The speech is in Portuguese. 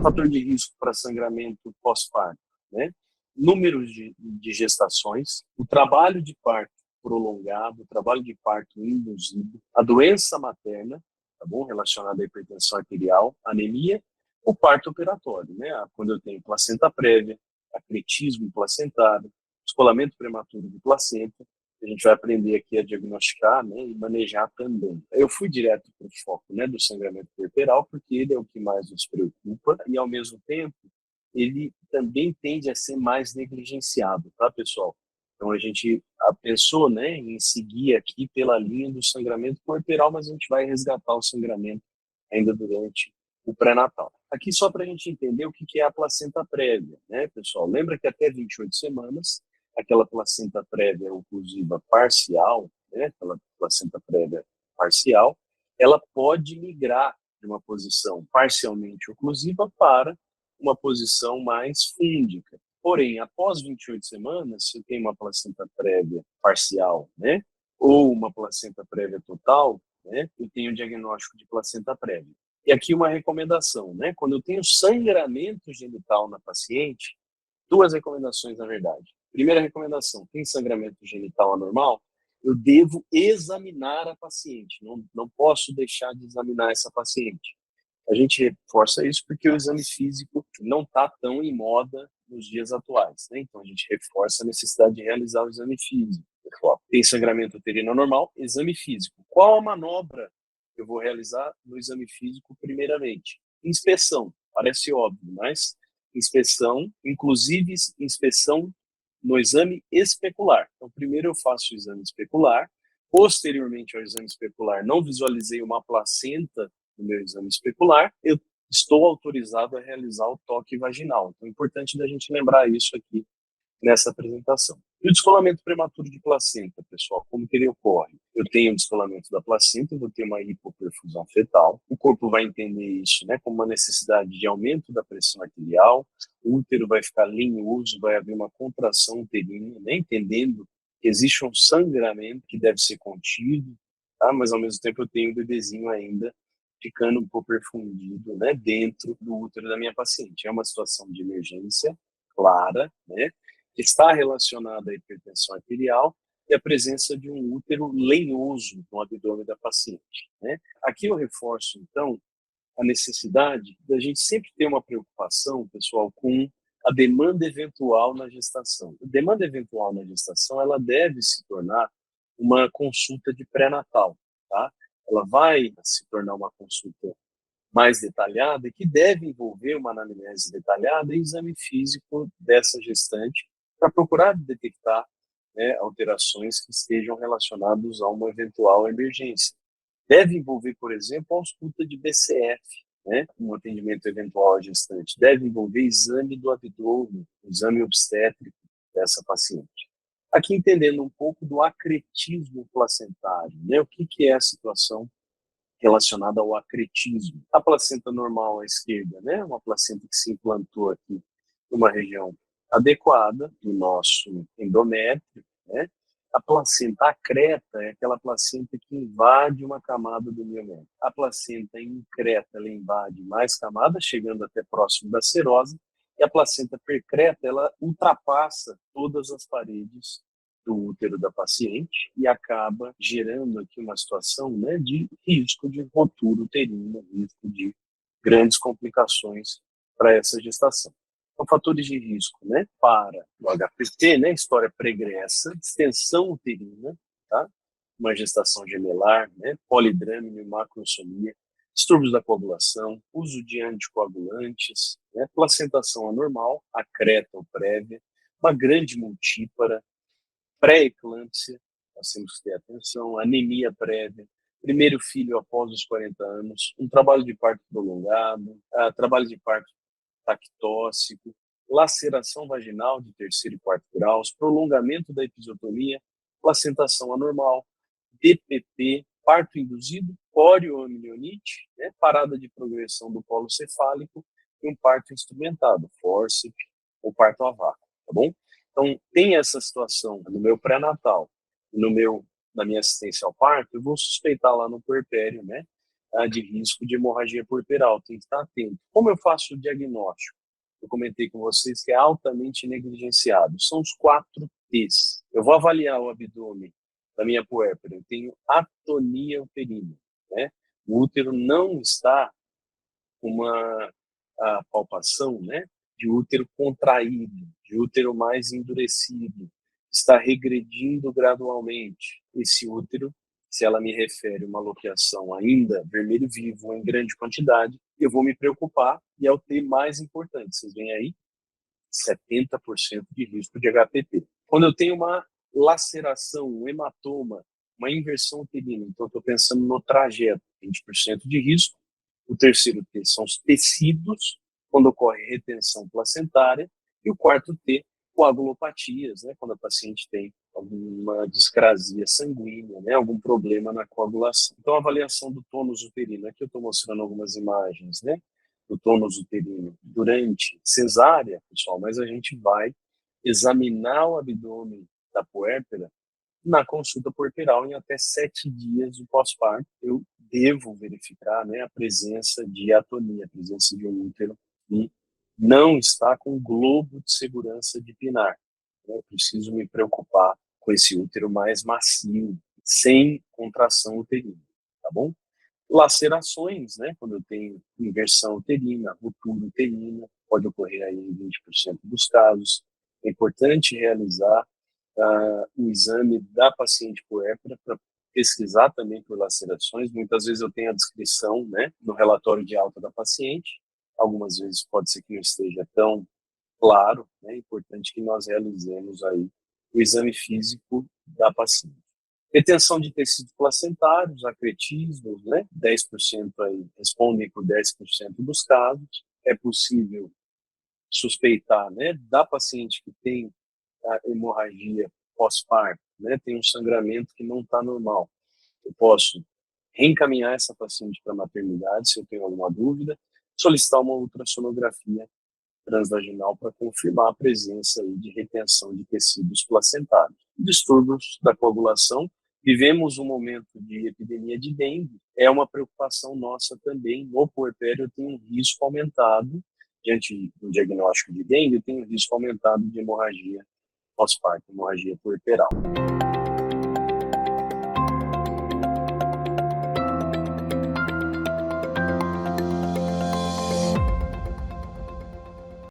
fator de risco para sangramento pós-parto, né? Números de gestações, o trabalho de parto prolongado, o trabalho de parto induzido, a doença materna, tá bom? Relacionada à hipertensão arterial, anemia, o parto operatório, né? Quando eu tenho placenta prévia, acretismo placentário, descolamento prematuro de placenta, a gente vai aprender aqui a diagnosticar, né, e manejar também. Eu fui direto para o foco, né, do sangramento puerperal, porque ele é o que mais nos preocupa e, ao mesmo tempo, ele também tende a ser mais negligenciado, tá, pessoal? Então, a gente pensou, né, em seguir aqui pela linha do sangramento puerperal, mas a gente vai resgatar o sangramento ainda durante o pré-natal. Aqui só para a gente entender o que é a placenta prévia, né, pessoal? Lembra que até 28 semanas, aquela placenta prévia oclusiva parcial, né, aquela placenta prévia parcial, ela pode migrar de uma posição parcialmente oclusiva para uma posição mais fúndica. Porém, após 28 semanas, se eu tenho uma placenta prévia parcial, né, ou uma placenta prévia total, né, eu tenho o diagnóstico de placenta prévia. E aqui uma recomendação, né, quando eu tenho sangramento genital na paciente, duas recomendações, na verdade. Primeira recomendação, tem sangramento genital anormal? Eu devo examinar a paciente, não posso deixar de examinar essa paciente. A gente reforça isso porque o exame físico não está tão em moda nos dias atuais, né? Então a gente reforça a necessidade de realizar o exame físico. Tem sangramento uterino anormal, exame físico. Qual a manobra que eu vou realizar no exame físico primeiramente? Inspeção, parece óbvio, mas inspeção, inclusive inspeção no exame especular. Então primeiro eu faço o exame especular, posteriormente ao exame especular não visualizei uma placenta no meu exame especular, eu estou autorizado a realizar o toque vaginal. Então é importante da gente lembrar isso aqui nessa apresentação. E o descolamento prematuro de placenta, pessoal, como que ele ocorre? Eu tenho o descolamento da placenta, eu vou ter uma hipoperfusão fetal, o corpo vai entender isso, né, como uma necessidade de aumento da pressão arterial, o útero vai ficar lenhoso, vai haver uma contração uterina, né, entendendo que existe um sangramento que deve ser contido, tá? Mas ao mesmo tempo eu tenho o bebezinho ainda ficando um pouco perfundido, né, dentro do útero da minha paciente. É uma situação de emergência clara, né, que está relacionada à hipertensão arterial e a presença de um útero lenhoso no abdômen da paciente, né? Aqui eu reforço, então, a necessidade da gente sempre ter uma preocupação, pessoal, com a demanda eventual na gestação. A demanda eventual na gestação, ela deve se tornar uma consulta de pré-natal, tá? Ela vai se tornar uma consulta mais detalhada e que deve envolver uma anamnese detalhada e exame físico dessa gestante para procurar detectar, né, alterações que estejam relacionadas a uma eventual emergência. Deve envolver, por exemplo, a ausculta de BCF, né, um atendimento eventual à gestante. Deve envolver exame do abdômen, exame obstétrico dessa paciente. Aqui entendendo um pouco do acretismo placentário, né, o que é a situação relacionada ao acretismo. A placenta normal à esquerda, né, uma placenta que se implantou aqui numa região adequada do nosso endométrio, né? A placenta acreta é aquela placenta que invade uma camada do miométrio. A placenta increta, ela invade mais camadas, chegando até próximo da serosa, e a placenta percreta, ela ultrapassa todas as paredes do útero da paciente e acaba gerando aqui uma situação, né, de risco de rotura uterina, risco de grandes complicações para essa gestação. Então, fatores de risco, né, para o HPT, né, história pregressa, extensão uterina, tá? Uma gestação gemelar, né, polidrâmino e macrosomia, distúrbios da coagulação, uso de anticoagulantes, né, placentação anormal, acreta ou prévia, uma grande multípara, pré-eclâmpsia, nós temos que ter atenção, anemia prévia, primeiro filho após os 40 anos, um trabalho de parto prolongado, trabalho de parto tactóxico, laceração vaginal de terceiro e quarto graus, prolongamento da episiotomia, placentação anormal, DPP, parto induzido, corioamnionite, né, parada de progressão do polo cefálico e um parto instrumentado, fórceps ou parto a vácuo, tá bom? Então, tem essa situação no meu pré-natal, na minha assistência ao parto, eu vou suspeitar lá no puerpério, né, de risco de hemorragia puerperal, tem que estar atento. Como eu faço o diagnóstico? Eu comentei com vocês que é altamente negligenciado. São os 4 T's. Eu vou avaliar o abdômen da minha puérpera. Eu tenho atonia uterina, né? O útero não está com uma palpação, né, de útero contraído, de útero mais endurecido, está regredindo gradualmente. Esse útero, se ela me refere a uma loqueação ainda vermelho vivo em grande quantidade, eu vou me preocupar, e é o T mais importante. Vocês veem aí, 70% de risco de HPP. Quando eu tenho uma laceração, um hematoma, uma inversão uterina, então estou pensando no trajeto, 20% de risco. O terceiro T são os tecidos, quando ocorre retenção placentária. E o quarto T, coagulopatias, né, quando a paciente tem alguma discrasia sanguínea, né, algum problema na coagulação. Então, a avaliação do tônus uterino, aqui eu estou mostrando algumas imagens, né, do tônus uterino durante cesárea, pessoal, mas a gente vai examinar o abdômen da puérpera na consulta puerperal em até 7 dias do pós-parto. Eu devo verificar, né, a presença de atonia, a presença de um útero que não está com globo de segurança de Pinar. Eu preciso me preocupar com esse útero mais macio, sem contração uterina, tá bom? Lacerações, né, quando eu tenho inversão uterina, ruptura uterina, pode ocorrer aí em 20% dos casos. É importante realizar o exame da paciente puérpera para pesquisar também por lacerações. Muitas vezes eu tenho a descrição, né, no relatório de alta da paciente. Algumas vezes pode ser que não esteja tão claro, né. É importante que nós realizemos aí o exame físico da paciente. Retenção de tecidos placentários, acretismos, né, 10% aí respondem por 10% dos casos. É possível suspeitar, né, da paciente que tem a hemorragia pós-parto, né, tem um sangramento que não está normal. Eu posso reencaminhar essa paciente para a maternidade, se eu tenho alguma dúvida, solicitar uma ultrassonografia transvaginal para confirmar a presença aí de retenção de tecidos placentários. Distúrbios da coagulação. Vivemos um momento de epidemia de dengue, é uma preocupação nossa também. No puerpério tem um risco aumentado, diante do diagnóstico de dengue, tem um risco aumentado de hemorragia pós-parto, hemorragia puerperal.